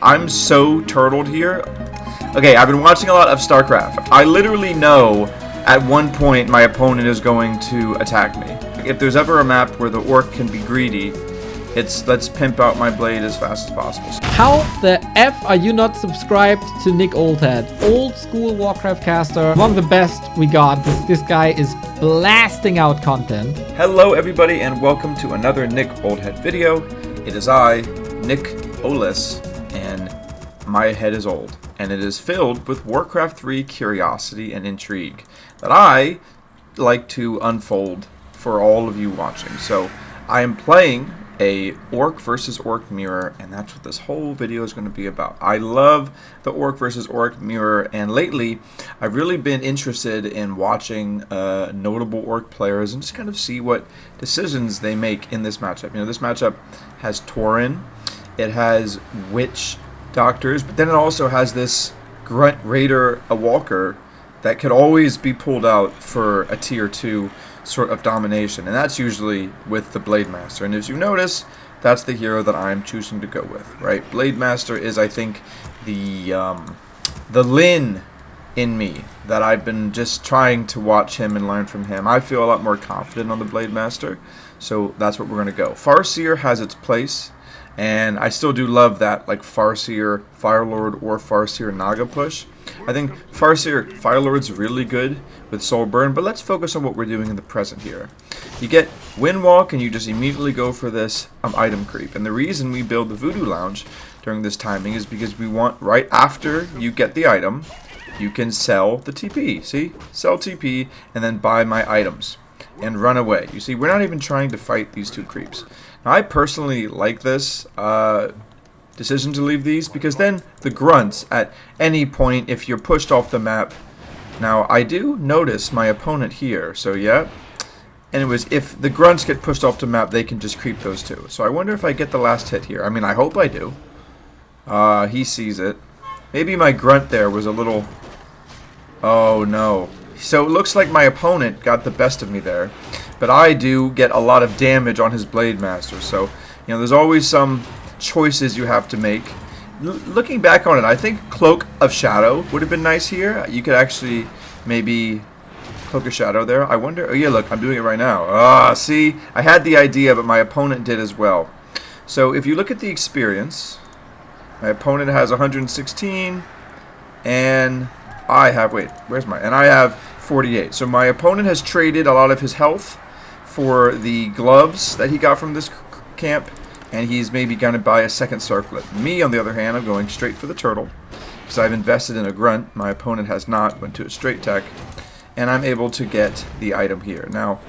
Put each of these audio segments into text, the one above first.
I'm so turtled here. Okay, I've been watching a lot of StarCraft. I literally know at one point my opponent is going to attack me. If there's ever a map where the orc can be greedy, it's let's pimp out my blade as fast as possible. How the F are you not subscribed to Nick Oldhead? Old school Warcraft caster, among the best we got. This guy is blasting out content. Hello everybody and welcome to another Nick Oldhead video. It is I, Nick Olis, and my head is old. And it is filled with Warcraft 3 curiosity and intrigue that I like to unfold for all of you watching. So I am playing a orc versus orc mirror, and that's what this whole video is going to be about. I love the orc versus orc mirror, and lately I've really been interested in watching notable orc players and just kind of see what decisions they make in this matchup. You know, this matchup has Tauren, it has witch doctors, but then it also has this grunt raider, a walker, that could always be pulled out for a tier 2 sort of domination, and that's usually with the Blade Master. And as you notice, that's the hero that I'm choosing to go with, right? Blade Master is, I think, the Lin in me that I've been just trying to watch him and learn from him. I feel a lot more confident on the Blade Master, so that's what we're going to go. Farseer has its place, and I still do love that, like Farseer, Firelord, or Farseer Naga push. I think Farseer Firelord's really good with Soul Burn, but let's focus on what we're doing in the present here. You get Windwalk, and you just immediately go for this item creep. And the reason we build the Voodoo Lounge during this timing is because we want, right after you get the item, you can sell the TP. See? Sell TP, and then buy my items. And run away. You see, we're not even trying to fight these two creeps. Now, I personally like this decision to leave these, because then the grunts at any point, if you're pushed off the map. Now I do notice my opponent here, so yeah. Anyways, if the grunts get pushed off the map, they can just creep those two. So I wonder if I get the last hit here. I mean, I hope I do. He sees it. Maybe my grunt there was a little... Oh no. So it looks like my opponent got the best of me there, but I do get a lot of damage on his Blade Master. So, you know, there's always some choices you have to make. Looking back on it, I think Cloak of Shadow would have been nice here. You could actually maybe Cloak of Shadow there. I wonder... Oh yeah, look, I'm doing it right now. See? I had the idea, but my opponent did as well. So if you look at the experience, my opponent has 116, and I have... Wait, where's my... And I have 48. So my opponent has traded a lot of his health for the gloves that he got from this camp, and he's maybe going to buy a second circlet. Me, on the other hand, I'm going straight for the turtle, because I've invested in a grunt. My opponent has not, went to a straight tech, and I'm able to get the item here. Now,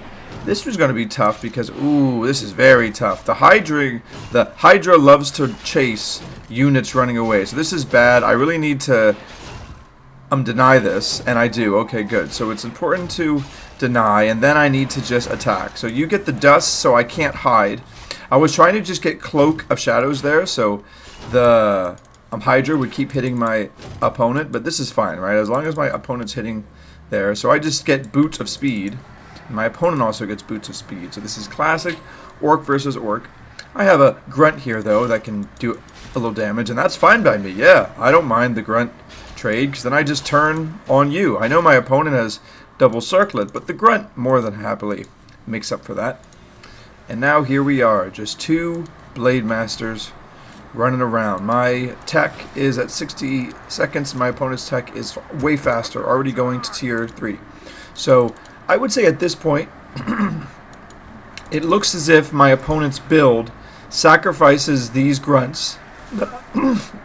this was going to be tough, because, ooh, this is very tough. The Hydra loves to chase units running away, so this is bad. I really need to deny this, and I do. Okay, good. So it's important to deny, and then I need to just attack. So you get the dust, so I can't hide. I was trying to just get Cloak of Shadows there, so the Hydra would keep hitting my opponent, but this is fine, right? As long as my opponent's hitting there. So I just get Boots of Speed. My opponent also gets Boots of Speed. So this is classic Orc versus Orc. I have a Grunt here, though, that can do a little damage, and that's fine by me. Yeah, I don't mind the Grunt trade, because then I just turn on you. I know my opponent has double circlet, but the Grunt more than happily makes up for that. And now here we are, just two Blade Masters running around. My tech is at 60 seconds. My opponent's tech is way faster, already going to tier 3. So I would say at this point, it looks as if my opponent's build sacrifices these grunts.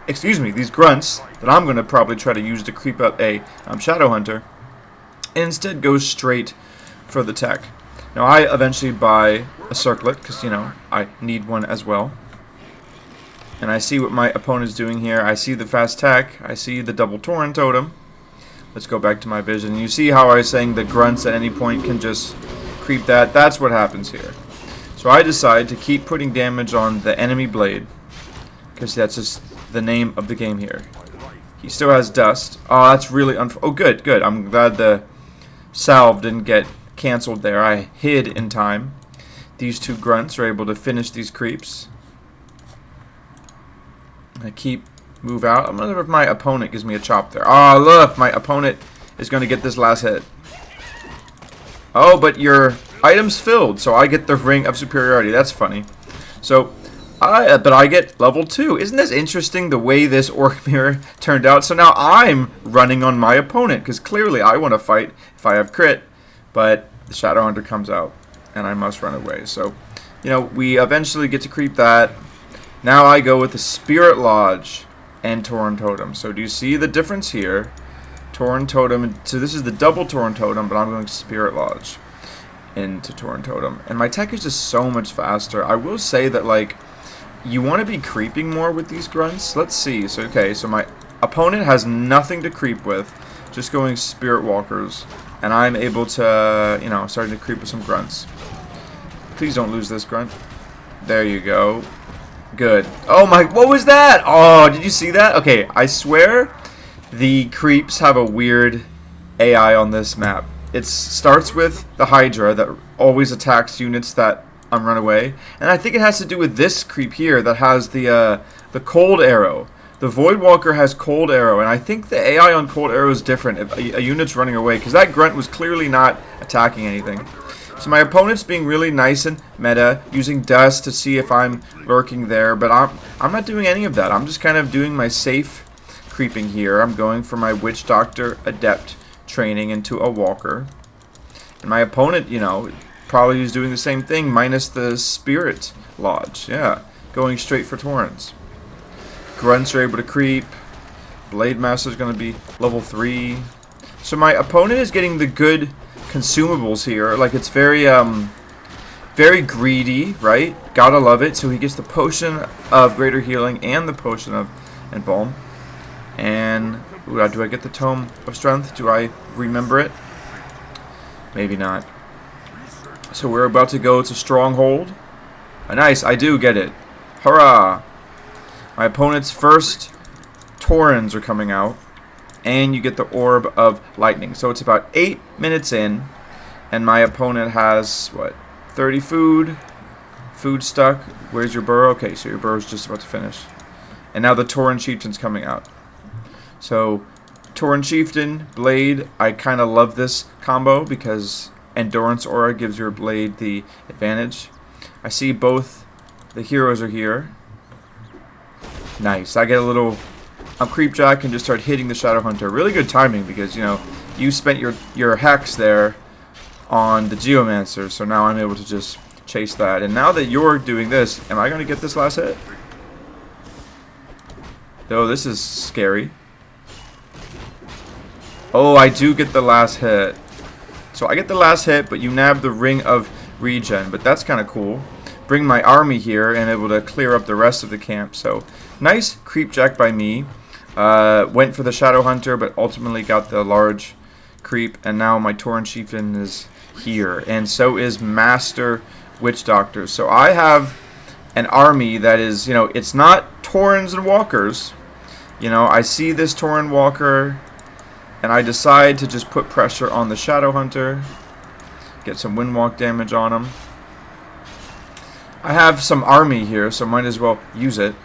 Excuse me, these grunts that I'm going to probably try to use to creep out a Shadow Hunter, and instead goes straight for the tech. Now I eventually buy a circlet, because, you know, I need one as well. And I see what my opponent's doing here. I see the fast tech. I see the double Tauren Totem. Let's go back to my vision. You see how I was saying the grunts at any point can just creep that? That's what happens here. So I decide to keep putting damage on the enemy blade, because that's just the name of the game here. He still has dust. Oh, that's really oh, good, good. I'm glad the salve didn't get cancelled there. I hid in time. These two grunts are able to finish these creeps. I keep move out. I'm wondering if my opponent gives me a chop there. Oh, look, my opponent is going to get this last hit. Oh, but your item's filled, so I get the Ring of Superiority. That's funny. So, but I get level 2. Isn't this interesting, the way this Orc Mirror turned out? So now I'm running on my opponent, because clearly I want to fight if I have crit, but the Shadow Hunter comes out, and I must run away. So, you know, we eventually get to creep that. Now I go with the Spirit Lodge and Tauren Totem. So do you see the difference here? Tauren Totem, so this is the double Tauren Totem, but I'm going Spirit Lodge into Tauren Totem. And my tech is just so much faster. I will say that, like, you want to be creeping more with these grunts. Let's see. So, okay, so my opponent has nothing to creep with, just going Spirit Walkers. And I'm able to, you know, starting to creep with some grunts. Please don't lose this grunt. There you go. Good. Oh my, what was that? Oh, did you see that? Okay, I swear the creeps have a weird AI on this map. It starts with the Hydra that always attacks units that run away, and I think it has to do with this creep here that has the cold arrow. The Voidwalker has cold arrow, and I think the AI on cold arrow is different if a unit's running away, because that grunt was clearly not attacking anything. So my opponent's being really nice and meta, using dust to see if I'm lurking there, but I'm not doing any of that. I'm just kind of doing my safe creeping here. I'm going for my Witch Doctor Adept training into a Walker. And my opponent, you know, probably is doing the same thing, minus the Spirit Lodge. Yeah, going straight for Taurens. Grunts are able to creep. Blade Master's going to be level 3. So my opponent is getting the good consumables here. Like, it's very very greedy, right? Gotta love it. So he gets the Potion of Greater Healing and the Potion of Embalm. And ooh, do I get the Tome of Strength? Do I remember it? Maybe not. So we're about to go to Stronghold. Nice, I do get it. Hurrah! My opponent's first Taurens are coming out. And you get the Orb of Lightning. So it's about 8 minutes in. And my opponent has, what, 30 food? Food stuck. Where's your burrow? Okay, so your burrow's just about to finish. And now the Tauren Chieftan's coming out. So, Tauren Chieftan, Blade, I kind of love this combo because Endurance Aura gives your Blade the advantage. I see both the heroes are here. Nice. I get a little Creepjack and just start hitting the Shadow Hunter. Really good timing because, you know, you spent your Hex there on the Geomancer, so now I'm able to just chase that. And now that you're doing this, am I going to get this last hit? Oh, this is scary. Oh, I do get the last hit. So I get the last hit, but you nab the Ring of Regen. But that's kind of cool. Bring my army here and able to clear up the rest of the camp. So nice Creepjack by me. Went for the Shadow Hunter, but ultimately got the large creep. And now my Tauren Chieftan is here. And so is Master Witch Doctor. So I have an army that is, you know, it's not Taurens and Walkers. You know, I see this Tauren Walker, and I decide to just put pressure on the Shadow Hunter. Get some Windwalk damage on him. I have some army here, so might as well use it.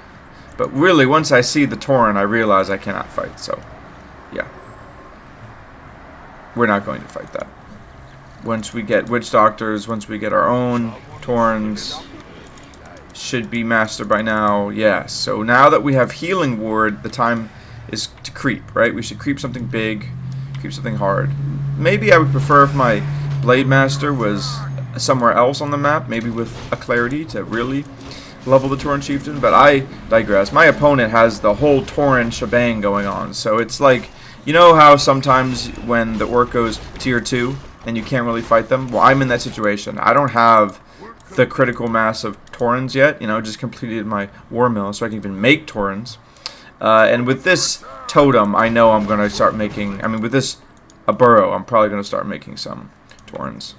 But really, once I see the Tauren, I realize I cannot fight, so yeah. We're not going to fight that. Once we get Witch Doctors, once we get our own Taurens, should be mastered by now, yes. So now that we have Healing Ward, the time is to creep, right? We should creep something big, creep something hard. Maybe I would prefer if my Blade Master was somewhere else on the map, maybe with a Clarity to really level the Tauren Chieftan, but I digress. My opponent has the whole Tauren shebang going on, so it's like, you know how sometimes when the Orc goes tier 2 and you can't really fight them? Well, I'm in that situation. I don't have the critical mass of Taurens yet, you know, just completed my War Mill so I can even make Taurens. And with this totem, I know I'm going to start making, I mean, with this a burrow, I'm probably going to start making some Taurens.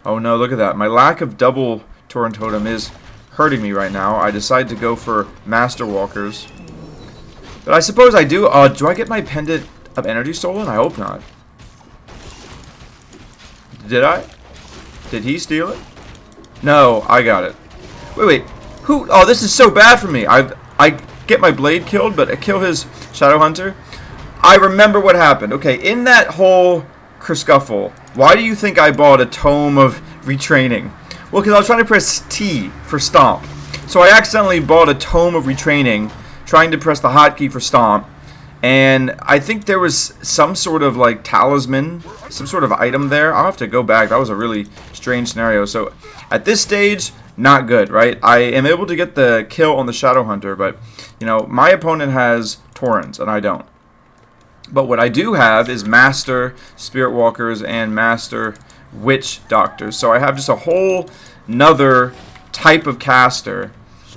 Oh no, look at that. My lack of double Tauren Totem is hurting me right now. I decide to go for Master Walkers. But I suppose I do. Do I get my Pendant of Energy stolen? I hope not. Did I? Did he steal it? No, I got it. Wait. Who? Oh, this is so bad for me. I get my blade killed, but I kill his Shadow Hunter. I remember what happened. Okay, in that whole kerfuffle, why do you think I bought a Tome of Retraining? Well, because I was trying to press T for Stomp. So I accidentally bought a Tome of Retraining, trying to press the hotkey for Stomp. And I think there was some sort of like talisman, some sort of item there. I'll have to go back. That was a really strange scenario. So at this stage, not good, right? I am able to get the kill on the Shadow Hunter, but you know, my opponent has Taurens and I don't. But what I do have is Master Spirit Walkers and Master Witch Doctors. So I have just a whole nother type of caster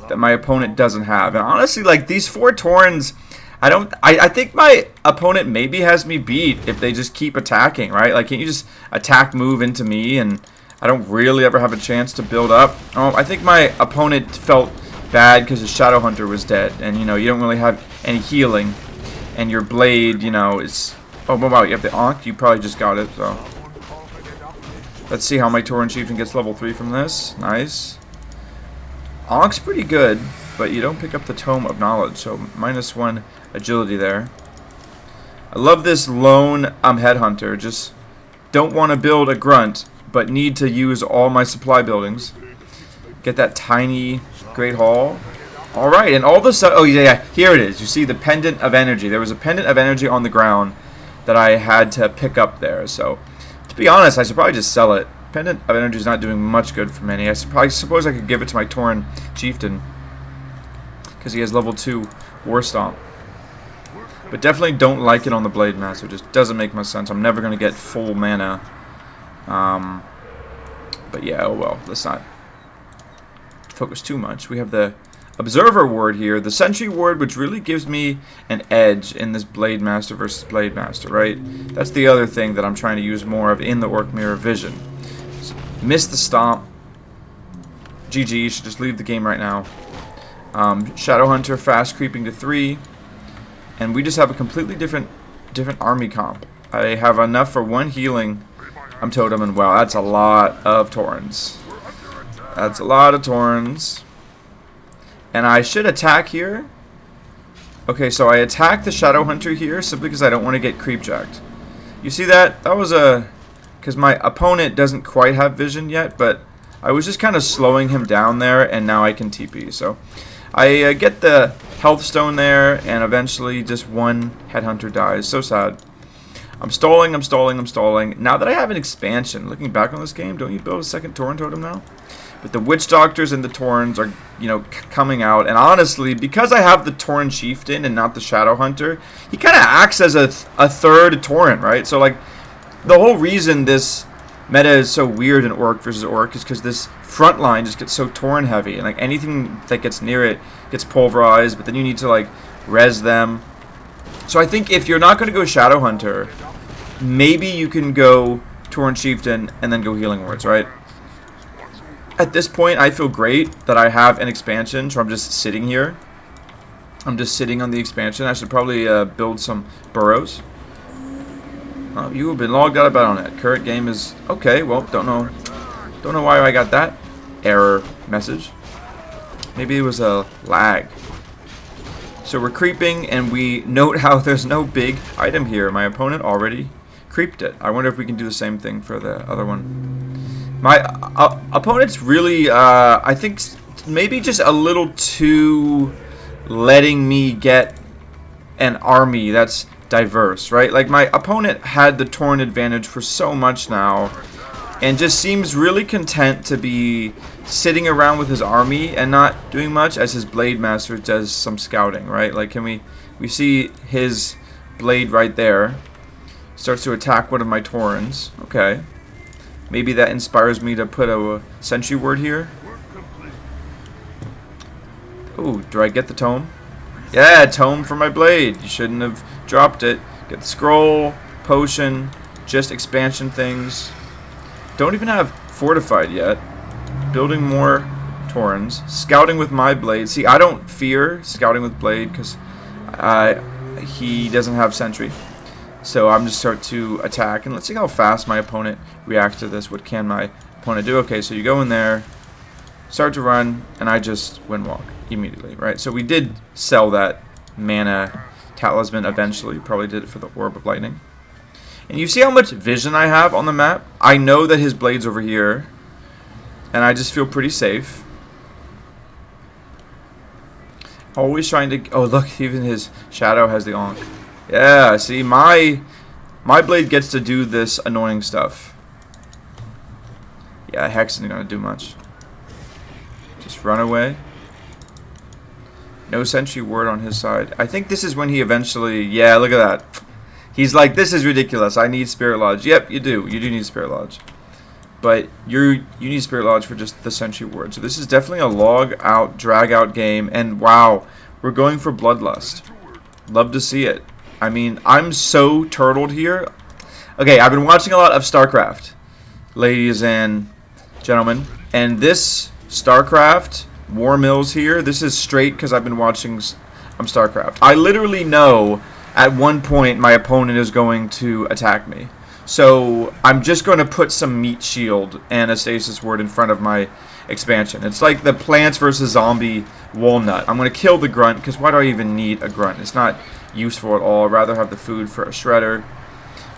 that my opponent doesn't have. And honestly, like these 4 Taurens, I think my opponent maybe has me beat if they just keep attacking, right? Like, can't you just attack move into me and I don't really ever have a chance to build up? I think my opponent felt bad because his Shadow Hunter was dead, and you know, you don't really have any healing, and your blade, you know, is... Oh, wow, you have the Ankh? You probably just got it, so... Let's see how my Tauren Chieftan gets level 3 from this. Nice. Ankh's pretty good, but you don't pick up the Tome of Knowledge, so -1 agility there. I love this lone headhunter. Just don't want to build a grunt, but need to use all my supply buildings. Get that tiny Great Hall. Alright, and all of a sudden... Oh, yeah, here it is. You see the Pendant of Energy. There was a Pendant of Energy on the ground that I had to pick up there. So, to be honest, I should probably just sell it. Pendant of Energy is not doing much good for me. I suppose I could give it to my Tauren Chieftan, because he has level 2 War Stomp. But definitely don't like it on the Blade Master. It just doesn't make much sense. I'm never going to get full mana. But yeah, oh well. Let's not focus too much. We have the Observer Ward here. The Sentry Ward, which really gives me an edge in this Blade Master versus Blade Master, right? That's the other thing that I'm trying to use more of in the Orc Mirror Vision. So, miss the Stomp. GG, you should just leave the game right now. Shadow Hunter fast creeping to 3. And we just have a completely different army comp. I have enough for 1 healing Totem, and wow, that's a lot of Taurens. That's a lot of Taurens. And I should attack here. Okay, so I attack the Shadow Hunter here simply because I don't want to get creep jacked. You see that? That was a... Because my opponent doesn't quite have vision yet, but I was just kind of slowing him down there, and now I can TP. So I get the health stone there, and eventually just 1 headhunter dies. So sad. I'm stalling. Now that I have an expansion, looking back on this game, don't you build a second Tauren Totem now? But the Witch Doctors and the Taurens are, you know, coming out. And honestly, because I have the Tauren Chieftain and not the Shadow Hunter, he kind of acts as a third Tauren, right? So, like, the whole reason this meta is so weird in Orc versus Orc is because this front line just gets so Tauren heavy. And, like, anything that gets near it gets pulverized. But then you need to, like, res them. So I think if you're not going to go Shadow Hunter, maybe you can go Tauren Chieftain and then go Healing Words, right? At this point, I feel great that I have an expansion, so I'm just sitting here. I'm just sitting on the expansion. I should probably build some burrows. You have been logged out of Battle.net. Current game is... Okay, well, don't know why I got that error message. Maybe it was a lag. So we're creeping, and we note how there's no big item here. My opponent already creeped it. I wonder if we can do the same thing for the other one. My opponent's really, I think, maybe just a little too letting me get an army that's diverse, right? Like, my opponent had the Tauren advantage for so much now, and just seems really content to be sitting around with his army and not doing much, as his Blade Master does some scouting, right? Like, can we see his blade right there. Starts to attack one of my Taurens. Okay. Maybe that inspires me to put a Sentry Word here. Ooh, do I get the Tome? Yeah, Tome for my blade. You shouldn't have dropped it. Get the Scroll, Potion, just expansion things. Don't even have Fortified yet. Building more Taurens. Scouting with my blade. See, I don't fear scouting with blade because he doesn't have Sentry. So I'm just start to attack, and let's see how fast my opponent reacts to this. What can my opponent do? Okay, so you go in there, start to run, and I just win walk. immediately, right? So we did sell that mana talisman eventually. Probably did it for the Orb of Lightning. And you see how much vision I have on the map? I know that his blade's over here. And I just feel pretty safe. Always trying to... Oh, look, even his shadow has the Ankh. Yeah, see, my blade gets to do this annoying stuff. Yeah, Hex isn't going to do much. Just run away. No sentry ward on his side. I think this is when he eventually... Yeah, look at that. He's like, this is ridiculous. I need Spirit Lodge. Yep, you do. You do need Spirit Lodge. But you need Spirit Lodge for just the sentry ward. So this is definitely a log out, drag out game. And wow, we're going for Bloodlust. Love to see it. I mean, I'm so turtled here. Okay, I've been watching a lot of StarCraft, ladies and gentlemen. And this StarCraft War Mills here, this is straight because I've been watching StarCraft. I literally know at one point my opponent is going to attack me. So I'm just going to put some Meat Shield and a Stasis Ward in front of my expansion. It's like the Plants vs. Zombie Walnut. I'm going to kill the Grunt, because why do I even need a Grunt? It's not useful at all. I'd rather have the food for a Shredder.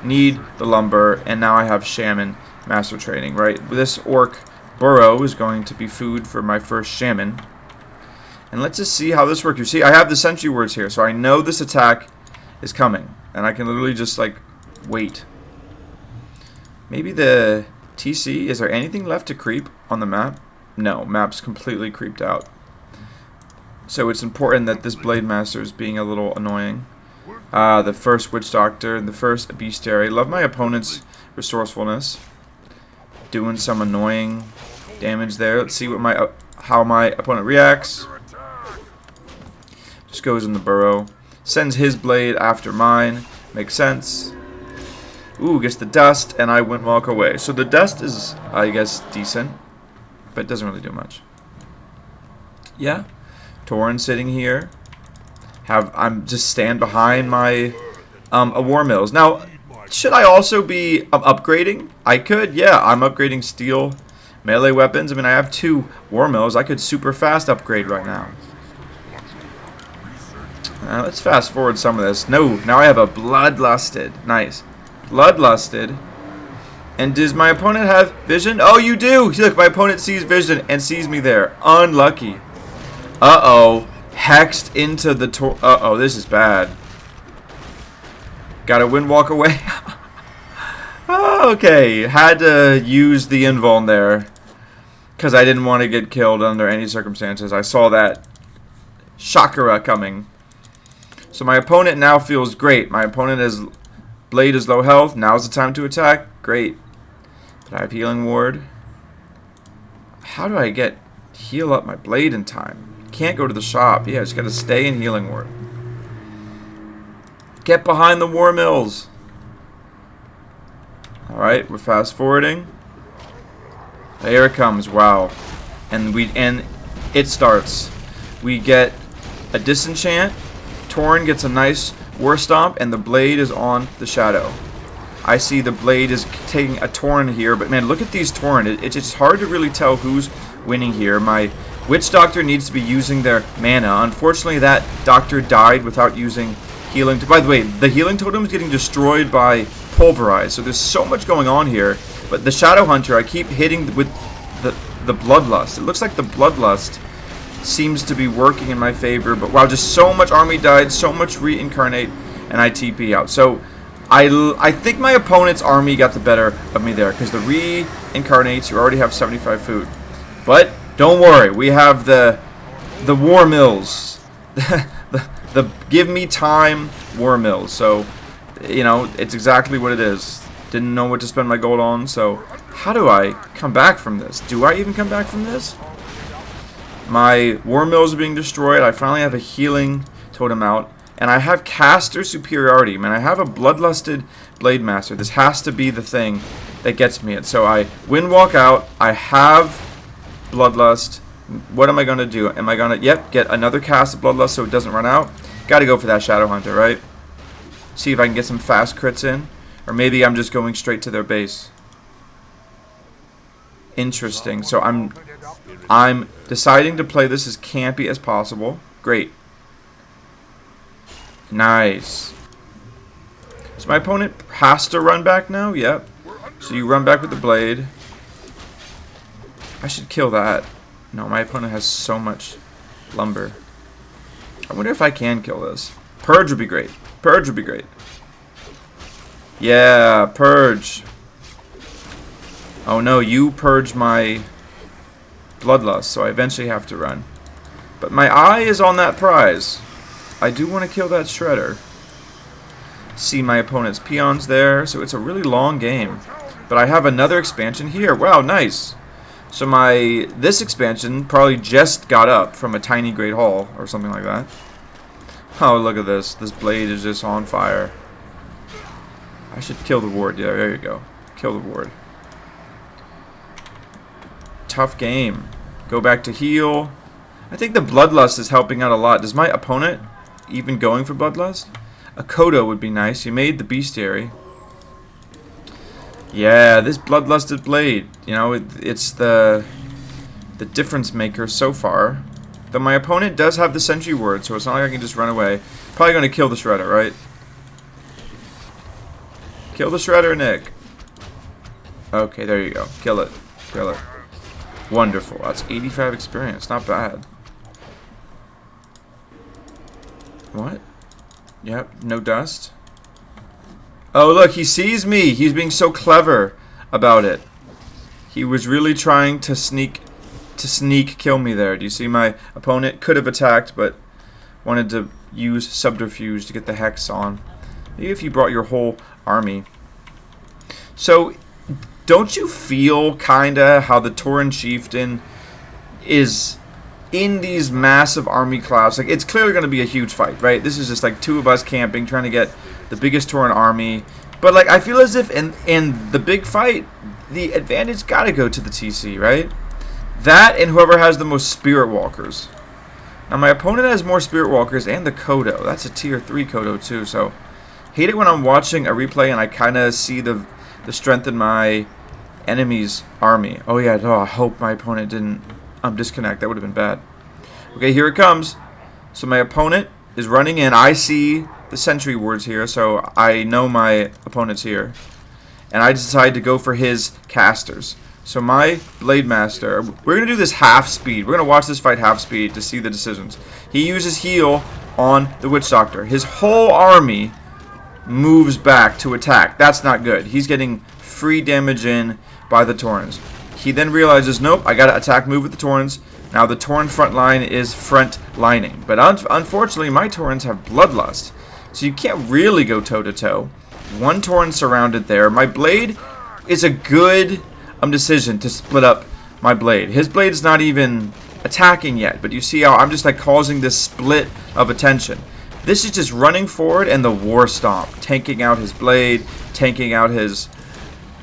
Need the Lumber, and now I have Shaman Master Training, right? This Orc Burrow is going to be food for my first Shaman. And let's just see how this works. You see, I have the Sentry Words here, so I know this attack is coming. And I can literally just, like, wait. Maybe the TC, is there anything left to creep on the map? No, map's completely creeped out. So it's important that this Blade Master is being a little annoying. The first Witch Doctor, the first Bestiary. Love my opponent's resourcefulness. Doing some annoying damage there. Let's see what how my opponent reacts. Just goes in the burrow. Sends his blade after mine. Makes sense. Ooh, gets the dust, and I went walk away. So the dust is, I guess, decent, but it doesn't really do much. Yeah, Tauren sitting here. I'm just stand behind my War Mills. Now, should I also be upgrading? I could, yeah. I'm upgrading steel melee weapons. I mean, I have 2 War Mills. I could super fast upgrade right now. Let's fast forward some of this. No, now I have a Bloodlusted. Nice. Bloodlusted. And does my opponent have vision? Oh, you do! Look, my opponent sees vision and sees me there. Unlucky. Uh-oh. Hexed into the uh-oh, this is bad. Gotta win, walk away. Okay, had to use the invuln there. Because I didn't want to get killed under any circumstances. I saw that chakra coming. So my opponent now feels great. My opponent has... Blade is low health. Now's the time to attack. Great. But I have Healing Ward. How do I heal up my blade in time? Can't go to the shop. Yeah, I just gotta stay in Healing Ward. Get behind the War Mills. Alright, we're fast forwarding. There it comes. Wow. And it starts. We get a disenchant. Tauren gets a nice War Stomp, and the blade is on the shadow. I see the blade is taking a Tauren here, but man, look at these Tauren. It's just hard to really tell who's winning here. My Witch Doctor needs to be using their mana. Unfortunately, that Doctor died without using healing. By the way, the Healing Totem is getting destroyed by Pulverize, so there's so much going on here. But the Shadow Hunter, I keep hitting with the Bloodlust. It looks like the Bloodlust seems to be working in my favor, but wow, just so much army died, so much reincarnate, and I TP out. So I think my opponent's army got the better of me there, because the reincarnates, you already have 75 food. But don't worry, we have the War Mills, the give me time War Mills. So you know, it's exactly what it is. Didn't know what to spend my gold on. So how do I come back from this? Do I even come back from this? My War Mills are being destroyed. I finally have a Healing Totem out. And I have Caster Superiority. Man, I have a Bloodlusted Blade Master. This has to be the thing that gets me it. So I Windwalk out. I have Bloodlust. What am I going to do? Am I going to, yep, get another cast of Bloodlust so it doesn't run out? Got to go for that Shadow Hunter, right? See if I can get some fast crits in. Or maybe I'm just going straight to their base. Interesting. So I'm deciding to play this as campy as possible. Great. Nice. So my opponent has to run back now? Yep. So you run back with the blade. I should kill that. No, my opponent has so much lumber. I wonder if I can kill this. Purge would be great. Purge would be great. Yeah, purge. Oh no, you purge my bloodlust, so I eventually have to run. But my eye is on that prize. I do want to kill that shredder. See my opponent's peons there, so it's a really long game. But I have another expansion here. Wow, nice. So this expansion probably just got up from a tiny Great Hall or something like that. Oh, look at this. This blade is just on fire. I should kill the ward. Yeah, there you go. Kill the ward. Tough game. Go back to heal. I think the Bloodlust is helping out a lot. Does my opponent even going for Bloodlust? A Kodo would be nice. You made the Bestiary. Yeah, this Bloodlusted Blade. You know, it's the difference maker so far. Though my opponent does have the Sentry Word, so it's not like I can just run away. Probably going to kill the Shredder, right? Kill the Shredder, Nick. Okay, there you go. Kill it. Kill it. Wonderful. That's 85 experience. Not bad. What? Yep, no dust. Oh, look, he sees me. He's being so clever about it. He was really trying to sneak kill me there. Do you see my opponent could have attacked, but wanted to use subterfuge to get the hex on. Maybe if you brought your whole army. So, don't you feel kinda how the Tauren Chieftan is in these massive army clouds? Like, it's clearly going to be a huge fight, right? This is just like two of us camping, trying to get the biggest Tauren army. But like, I feel as if in the big fight, the advantage gotta go to the TC, right? That and whoever has the most Spirit Walkers. Now my opponent has more Spirit Walkers and the Kodo. That's a tier 3 Kodo too, so hate it when I'm watching a replay and I kinda see the strength in my enemy's army. Oh yeah, oh, I hope my opponent didn't disconnect. That would have been bad. Okay, here it comes. So my opponent is running in. I see the sentry wards here, so I know my opponent's here. And I decide to go for his casters. So my Blade Master, we're going to do this half speed. We're going to watch this fight half speed to see the decisions. He uses heal on the Witch Doctor. His whole army moves back to attack. That's not good. He's getting free damage in by the Taurens. He then realizes, nope, I got to attack move with the Taurens. Now the Tauren front line is front lining. But unfortunately, my Taurens have Bloodlust. So you can't really go toe-to-toe. One Tauren surrounded there. My Blade is a good decision to split up my Blade. His Blade is not even attacking yet, but you see how I'm just like causing this split of attention. This is just running forward and the War Stomp, tanking out his Blade, tanking out his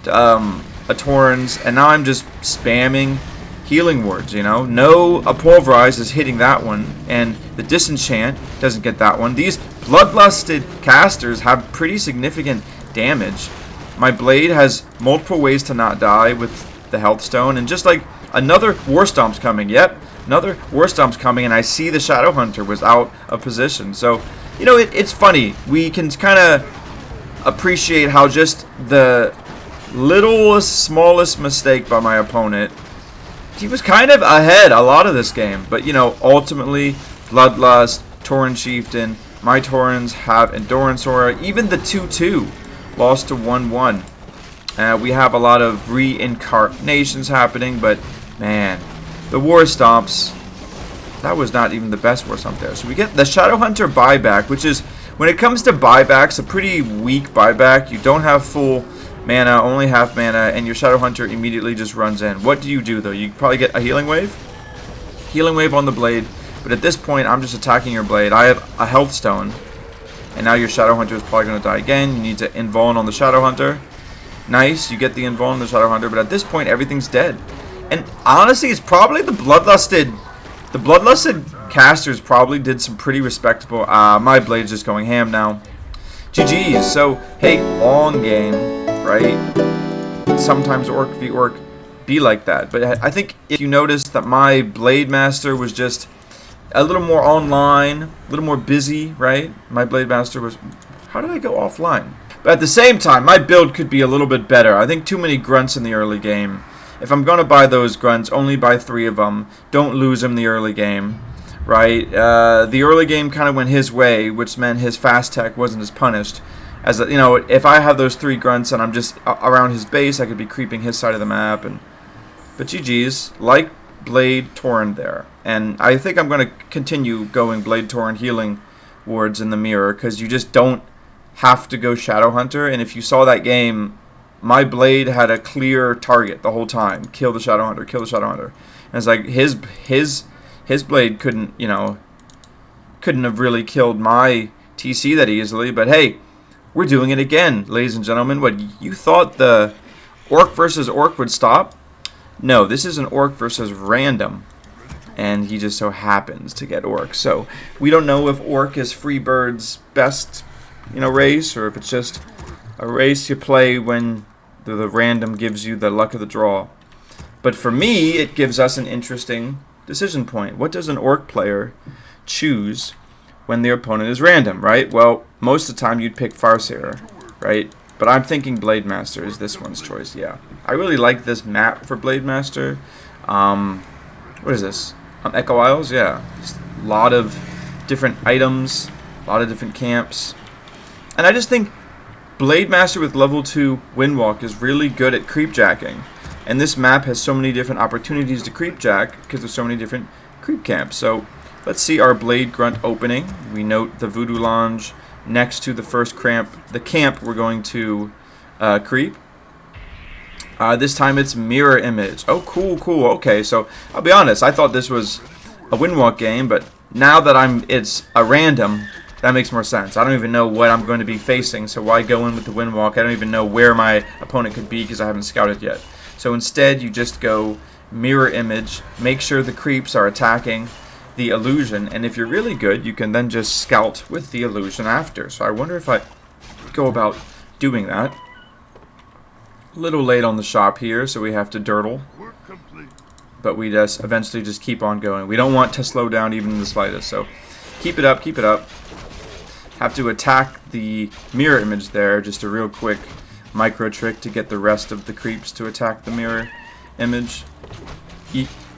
Taurens, and now I'm just spamming healing words, you know. No, a pulverize is hitting that one, and the disenchant doesn't get that one. These bloodlusted casters have pretty significant damage. My Blade has multiple ways to not die with the health stone, and just like another War Stomp's coming. Yep, another War Stomp's coming, and I see the Shadow Hunter was out of position. So, you know, it's funny. We can kind of appreciate how just the littlest, smallest mistake by my opponent, he was kind of ahead a lot of this game. But, you know, ultimately, Bloodlust, Tauren Chieftan, my Taurens have Endurance Aura, even the 2-2. Lost to 1-1. We have a lot of reincarnations happening, but man, the War Stomps, that was not even the best War Stomp there. So we get the Shadow Hunter buyback, which is, when it comes to buybacks, a pretty weak buyback. You don't have full mana, only half mana, and your Shadow Hunter immediately just runs in. What do you do though? You probably get a Healing Wave? Healing Wave on the Blade, but at this point I'm just attacking your Blade. I have a Health Stone. And now your Shadow Hunter is probably going to die again. You need to invuln on the Shadow Hunter. Nice, you get the invuln on the Shadow Hunter, but at this point, everything's dead. And honestly, it's probably the Bloodlusted casters probably did some pretty respectable. My Blade's just going ham now. GG's. So, hey, long game, right? Sometimes Orc v Orc be like that. But I think if you noticed that my Blade Master was just a little more online, a little more busy, right? My Blade Master was... How did I go offline? But at the same time, my build could be a little bit better. I think too many grunts in the early game. If I'm going to buy those grunts, only buy 3 of them. Don't lose them in the early game, right? The early game kind of went his way, which meant his fast tech wasn't as punished. As you know, if I have those 3 grunts and I'm just around his base, I could be creeping his side of the map. But GG's, like Blade Tauren there. And I think I'm going to continue going Blade Tauren healing wards in the mirror, because you just don't have to go Shadow Hunter. And if you saw that game, my Blade had a clear target the whole time. Kill the Shadow Hunter, kill the Shadow Hunter. And it's like his Blade couldn't, you know, couldn't have really killed my TC that easily. But hey, we're doing it again, ladies and gentlemen. What, you thought the Orc versus Orc would stop? No, this is an Orc versus random. And he just so happens to get Orc. So we don't know if Orc is Freebird's best, you know, race, or if it's just a race you play when the random gives you the luck of the draw. But for me, it gives us an interesting decision point. What does an Orc player choose when their opponent is random, right? Well, most of the time you'd pick Farseer, right? But I'm thinking Blade Master is this one's choice, yeah. I really like this map for Blade Master. What is this? Echo Isles, yeah. Just a lot of different items, a lot of different camps. And I just think Blade Master with level 2 Windwalk is really good at creepjacking. And this map has so many different opportunities to creepjack because there's so many different creep camps. So let's see our Blade Grunt opening. We note the Voodoo Lounge next to the first camp we're going to creep. This time it's Mirror Image. Oh, cool, cool. Okay, so I'll be honest. I thought this was a Windwalk game, but now that it's a random, that makes more sense. I don't even know what I'm going to be facing, so why go in with the Windwalk? I don't even know where my opponent could be because I haven't scouted yet. So instead, you just go Mirror Image, make sure the creeps are attacking the illusion, and if you're really good, you can then just scout with the illusion after. So I wonder if I go about doing that. A little late on the shop here, so we have to dirtle. But we just eventually just keep on going. We don't want to slow down even in the slightest, so keep it up, keep it up. Have to attack the mirror image there, just a real quick micro trick to get the rest of the creeps to attack the mirror image.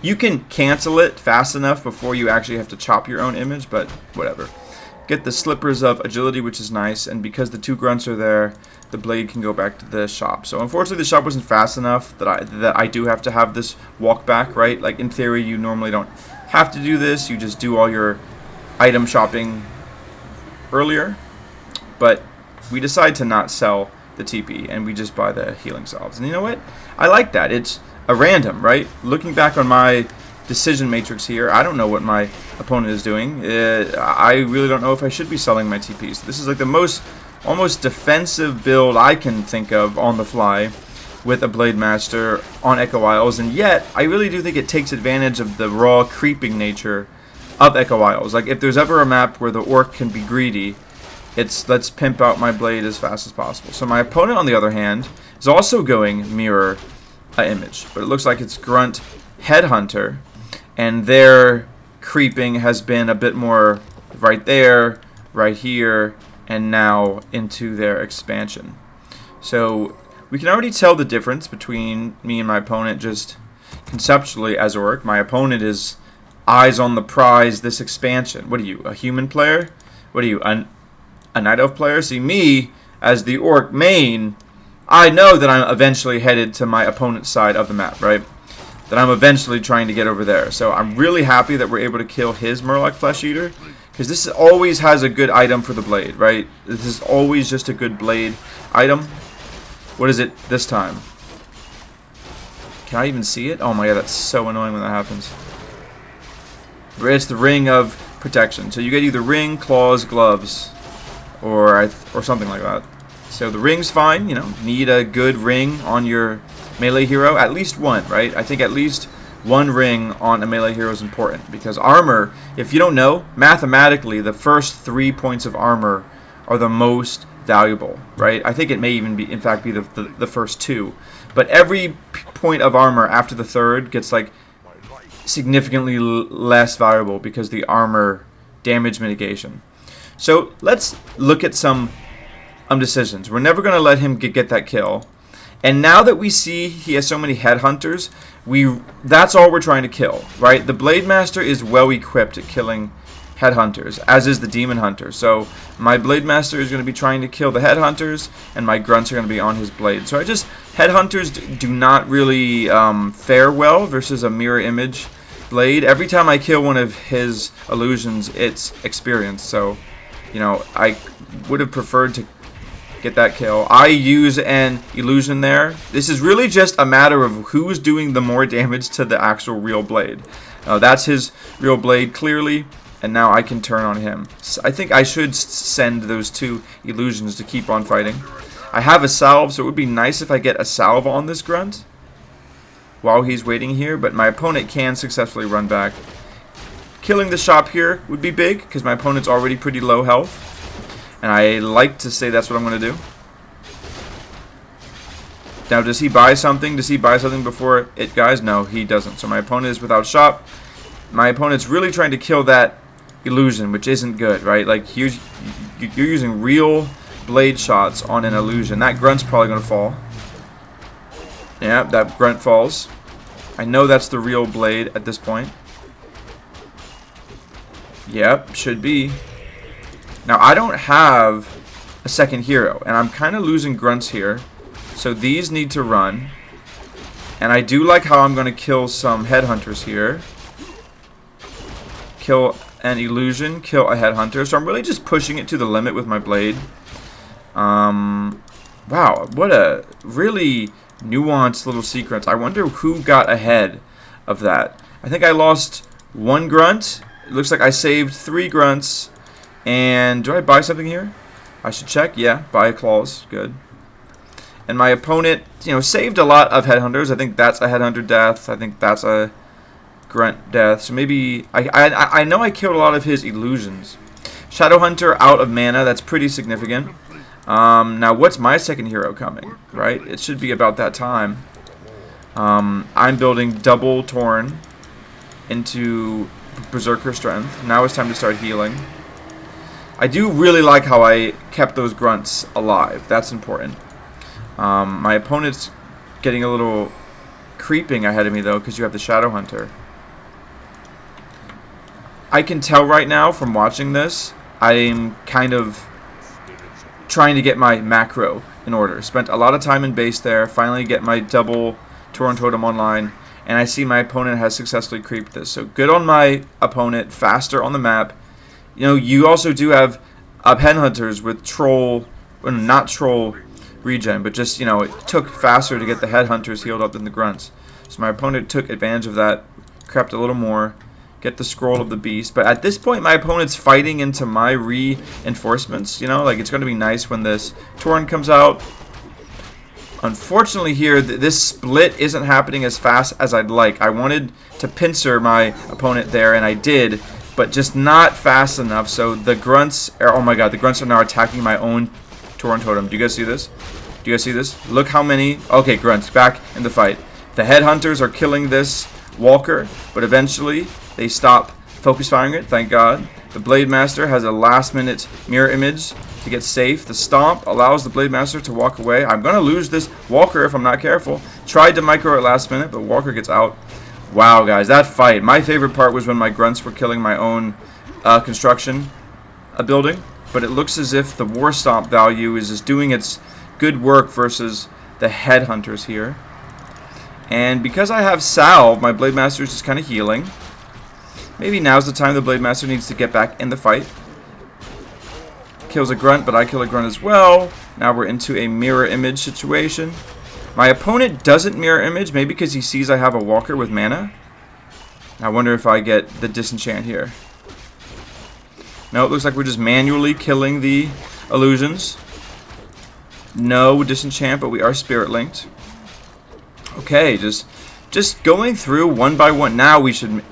You can cancel it fast enough before you actually have to chop your own image, but whatever. Get the Slippers of Agility, which is nice, and because the 2 grunts are there, the blade can go back to the shop. So unfortunately the shop wasn't fast enough that I do have to have this walk back, right? Like in theory you normally don't have to do this, you just do all your item shopping earlier, but we decide to not sell the TP and we just buy the healing salves. And you know what? I like that. It's a random, right? Looking back on my decision matrix here, I don't know what my opponent is doing. I really don't know if I should be selling my TPs. This is like the most almost defensive build I can think of on the fly with a Blade Master on Echo Isles, and yet I really do think it takes advantage of the raw creeping nature of Echo Isles. Like if there's ever a map where the Orc can be greedy, it's let's pimp out my blade as fast as possible. So my opponent, on the other hand, is also going mirror image, but it looks like it's Grunt Headhunter, and their creeping has been a bit more right there, right here, and now into their expansion. So we can already tell the difference between me and my opponent just conceptually as Orc. My opponent is eyes on the prize this expansion. What are you, a human player? What are you, a Night Elf player? See, me, as the Orc main, I know that I'm eventually headed to my opponent's side of the map, right? That I'm eventually trying to get over there. So I'm really happy that we're able to kill his Murloc Flesh Eater, because this always has a good item for the blade, right? This is always just a good blade item. What is it this time? Can I even see it? Oh my god, that's so annoying when that happens. It's the Ring of Protection. So you get either ring, claws, gloves, or something like that. So the ring's fine, you know, need a good ring on your melee hero. At least one, right? I think at least one ring on a melee hero is important, because armor, if you don't know, mathematically the first 3 points of armor are the most valuable, right? I think it may even be, in fact, be the first two. But every point of armor after the third gets like significantly less valuable because the armor damage mitigation. So let's look at some decisions. We're never going to let him get that kill. And now that we see he has so many headhunters, that's all we're trying to kill, right? The Blade Master is well equipped at killing headhunters, as is the Demon Hunter. So my Blade Master is going to be trying to kill the headhunters, and my grunts are going to be on his blade. So headhunters do not really fare well versus a mirror image blade. Every time I kill one of his illusions, it's experience. So, you know, I would have preferred to get that kill. I use an illusion there. This is really just a matter of who's doing the more damage to the actual real blade. That's his real blade, clearly. And now I can turn on him. So I think I should send those two illusions to keep on fighting. I have a salve, so it would be nice if I get a salve on this grunt while he's waiting here, but my opponent can successfully run back. Killing the shop here would be big, because my opponent's already pretty low health. And I like to say that's what I'm going to do. Now, does he buy something? Does he buy something before it, guys? No, he doesn't. So my opponent is without shop. My opponent's really trying to kill that illusion, which isn't good, right? Like, you're using real blade shots on an illusion. That grunt's probably going to fall. Yeah, that grunt falls. I know that's the real blade at this point. Yep, should be. Now, I don't have a second hero, and I'm kind of losing grunts here. So these need to run. And I do like how I'm going to kill some headhunters here. Kill an illusion, kill a headhunter. So I'm really just pushing it to the limit with my blade. Wow, what a really nuanced little sequence. I wonder who got ahead of that. I think I lost one grunt. It looks like I saved 3 grunts. And do I buy something here? I should check. Yeah, buy a claws. Good. And my opponent, you know, saved a lot of headhunters. I think that's a headhunter death. I think that's a grunt death. So maybe I know I killed a lot of his illusions. Shadowhunter out of mana. That's pretty significant. Now, what's my second hero coming? Right? It should be about that time. I'm building double Tauren into Berserker Strength. Now it's time to start healing. I do really like how I kept those grunts alive. That's important. My opponent's getting a little creeping ahead of me, though, because you have the Shadowhunter. I can tell right now from watching this, I'm kind of trying to get my macro in order. Spent a lot of time in base there. Finally get my double Tauren Totem online. And I see my opponent has successfully creeped this. So good on my opponent. Faster on the map. You know, you also do have headhunters with troll, well, not troll regen, but just, you know, it took faster to get the headhunters healed up than the grunts. So my opponent took advantage of that, crept a little more, get the scroll of the beast. But at this point, my opponent's fighting into my reinforcements. You know, like, it's going to be nice when this Tauren comes out. Unfortunately here, this split isn't happening as fast as I'd like. I wanted to pincer my opponent there, and I did, but just not fast enough. So the grunts are, oh my god, the grunts are now attacking my own Tauren Totem. Do you guys see this? Do you guys see this? Look how many. Okay, grunts back in the fight. The headhunters are killing this walker, but eventually they stop focus firing it, thank god. The Blade Master has a last minute mirror image to get safe. The stomp allows the Blade Master to walk away. I'm going to lose this walker if I'm not careful. Tried to micro at last minute, but walker gets out. Wow, guys, that fight. My favorite part was when my grunts were killing my own construction building. But it looks as if the War Stomp value is just doing its good work versus the Headhunters here. And because I have Salve, my Blade Master is just kind of healing. Maybe now's the time the Blade Master needs to get back in the fight. Kills a grunt, but I kill a grunt as well. Now we're into a mirror image situation. My opponent doesn't mirror image, maybe because he sees I have a walker with mana. I wonder if I get the disenchant here. No, it looks like we're just manually killing the illusions. No disenchant, but we are spirit linked. Okay, just going through one by one. Now we should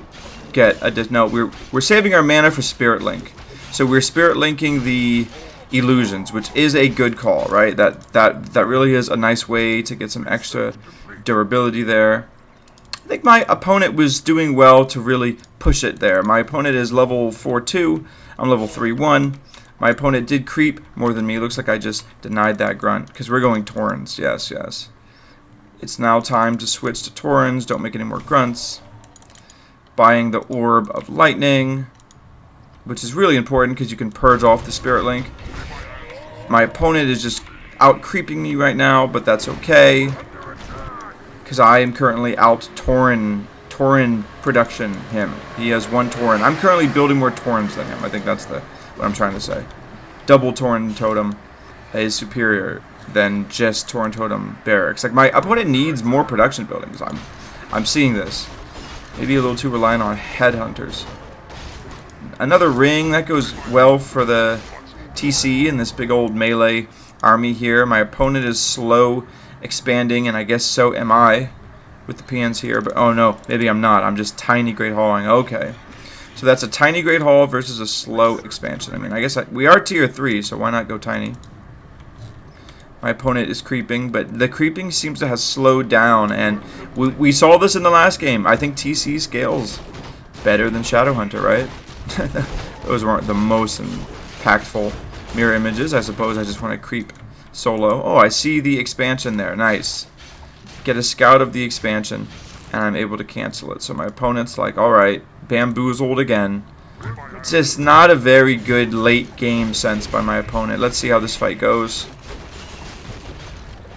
get a no. We're saving our mana for spirit link. So we're spirit linking the illusions, which is a good call, right? That really is a nice way to get some extra durability there. I think my opponent was doing well to really push it there. My opponent is level 4-2. I'm level 3-1. My opponent did creep more than me. Looks like I just denied that grunt because we're going Taurens. Yes, yes. It's now time to switch to Taurens. Don't make any more grunts. Buying the Orb of Lightning, which is really important because you can purge off the Spirit Link. My opponent is just out creeping me right now, but that's okay because I am currently out Tauren production him. He has 1 Tauren. I'm currently building more Taurens than him. I think that's what I'm trying to say. Double Tauren Totem is superior than just Tauren Totem barracks. Like, my opponent needs more production buildings. I'm seeing this. Maybe a little too reliant on headhunters. Another ring that goes well for the TC in this big old melee army here. My opponent is slow expanding, and I guess so am I with the PNs here. But oh no, maybe I'm not. I'm just tiny Great Hauling. Okay. So that's a tiny Great Hall versus a slow expansion. I mean, I guess we are tier 3, so why not go tiny? My opponent is creeping, but the creeping seems to have slowed down, and we saw this in the last game. I think TC scales better than Shadowhunter, right? Those weren't the most impactful mirror images. I suppose I just want to creep solo. Oh, I see the expansion there. Nice. Get a scout of the expansion, and I'm able to cancel it. So my opponent's like, alright, bamboozled again. Just not a very good late game sense by my opponent. Let's see how this fight goes.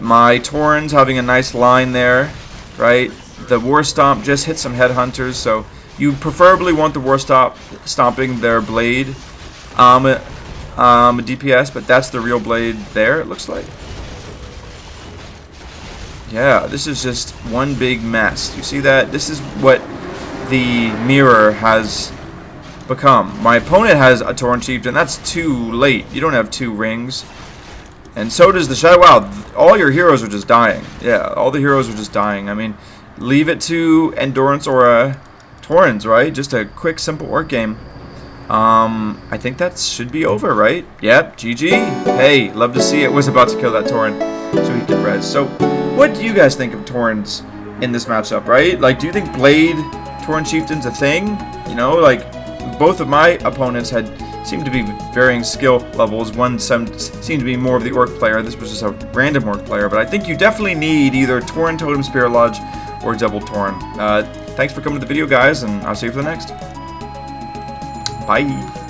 My Taurens having a nice line there, right? The War Stomp just hit some headhunters, so you preferably want the War Stomp stomping their blade DPS, but that's the real blade there, it looks like. Yeah, this is just one big mess. You see that? This is what the mirror has become. My opponent has a Tauren Chieftan. That's too late. You don't have 2 rings. And so does the Shadow. Wow, all your heroes are just dying. Yeah, all the heroes are just dying. I mean, leave it to Endurance or Taurens, right? Just a quick, simple work game. I think that should be over, right? Yep, GG. Hey, love to see it. Was about to kill that Tauren so he could res. So, what do you guys think of Taurens in this matchup, right? Like, do you think Blade Tauren Chieftain's a thing? You know, like, both of my opponents seemed to be varying skill levels. One seemed to be more of the Orc player. This was just a random Orc player. But I think you definitely need either Tauren Totem Spirit Lodge or Double Tauren. Thanks for coming to the video, guys, and I'll see you for the next. Bye.